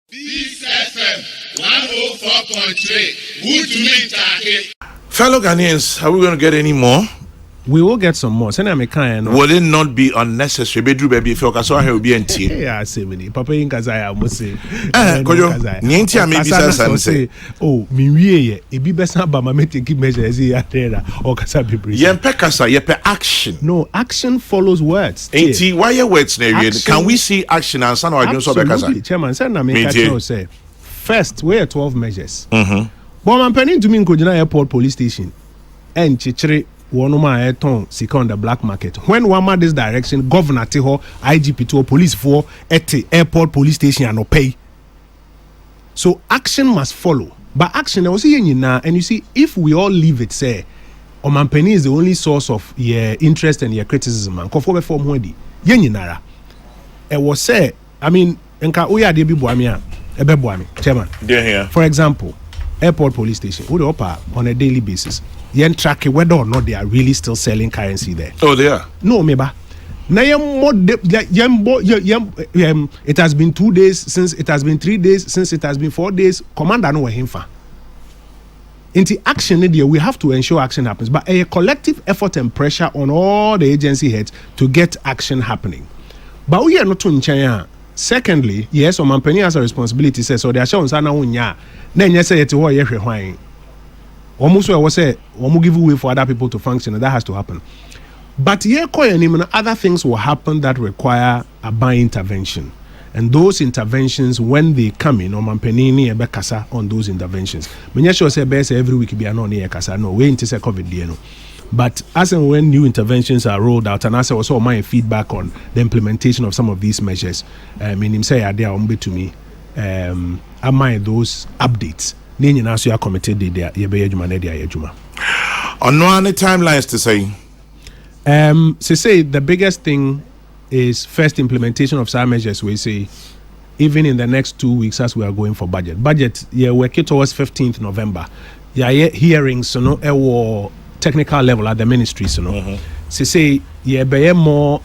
This FM 104.3. Good to meet you. Fellow Ghanaians, are we going to get any more? We will get some more. Will it not be unnecessary? Bedru baby, if you can so will be empty. Yeah, I say many. Papa in Kazaya must say. Kojo, Nientia maybe say. Oh, me it be best about my making measures here or Kasabi. Yempe kasa, yepe action. No, action follows words. Ain't why your words can we see action and son or I don't so Absolutely, Chairman. Say first, we are 12 measures. But I'm planning to mean Kojina Airport Police Station and Chichiri. One sika on the black market. When one man this direction, governor Teho, IGP to police for at the airport police station and no pay. So action must follow. But action I was saying now, and you see, if we all leave it, say, Omanpeni is the only source of your interest and your criticism, and conform form wedi. Nara. It was say, I mean, enka oya de bi boamia, ebe boami, chairman. Here. For example, airport police station, who the on a daily basis. Yen track whether or not they are really still selling currency there. Oh, they are. No, meba. Now it has been 2 days since it has been 3 days since it has been 4 days. Commander no himfa. Into action media, we have to ensure action happens, but a collective effort and pressure on all the agency heads to get action happening. But we are not to China. Secondly, yes, Omanpeni has a responsibility. So they are showing sana unya. Then you say it's what you're almost I was say, we give way for other people to function, and that has to happen. But other things will happen that require a buying intervention. And those interventions, when they come in, Omanpeni ebe kasa on those interventions. Menya sure say best every week be no near kasa. No, we into say COVID no. But as and when new interventions are rolled out, and as I also my feedback on the implementation of some of these measures, meaning say I dare to me, I mind those updates. Nini so you are committed there on no any timelines to say the biggest thing is first implementation of some measures. We say even in the next 2 weeks as we are going for budget we're working towards 15th November hearings technical level at the ministries say more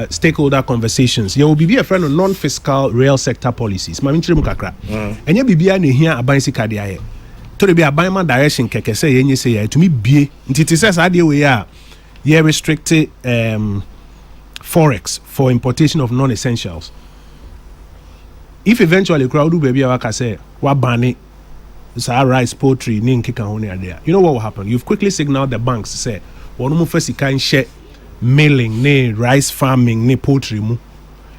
stakeholder conversations. There will be a friend of non-fiscal real sector policies. And you be here a bicycle there. To be a buyman direction keke say any say to me be it says idea we are restricted forex for importation of non-essentials. If eventually crowd do baby I say what ban rice, poultry, there. You know what will happen? You've quickly signaled the banks say one more first can share mailing, ne rice farming, ne poultry mu.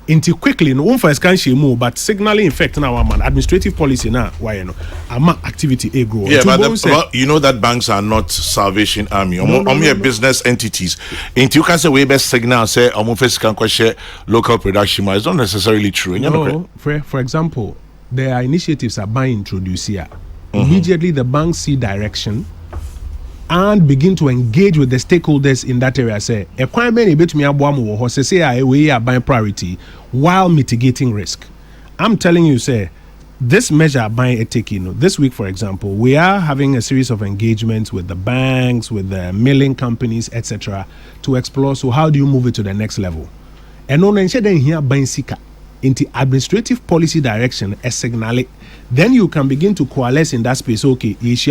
Into quickly no one first can share more, but signaling in fact now man administrative policy now why you know ama activity a grow. Yeah, but you know that banks are not Salvation Army. No. Business entities. Into you can say we best signal say first can share local production, but it's not necessarily true. No, for example, there are initiatives are being introduced here. Immediately the banks see direction and begin to engage with the stakeholders in that area. Say, we are buying priority while mitigating risk. I'm telling you, say, this measure buying a taking. This week, for example, we are having a series of engagements with the banks, with the milling companies, etc., to explore. So, how do you move it to the next level? And on here buying sika into administrative policy direction a signal. Then you can begin to coalesce in that space. Okay, it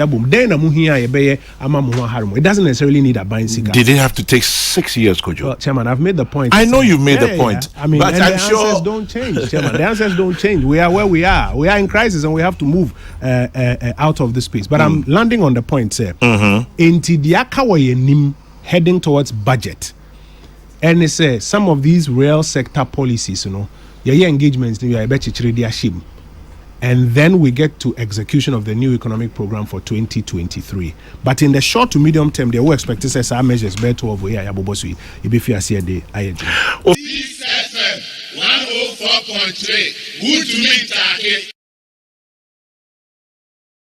doesn't necessarily need a buying signal. Did it have to take 6 years, Kojo? Well, Chairman, I've made the point. I know you've made the point. Yeah. I mean, but I'm sure the answers don't change, Chairman. The answers don't change. We are where we are. We are in crisis and we have to move out of this space. But I'm landing on the point, sir. Heading towards budget. And it says some of these real sector policies, your engagements, you are shim. And then we get to execution of the new economic program for 2023. But in the short to medium term, they will expect to say our measures better over here. This FM 104.3. Good to meet you.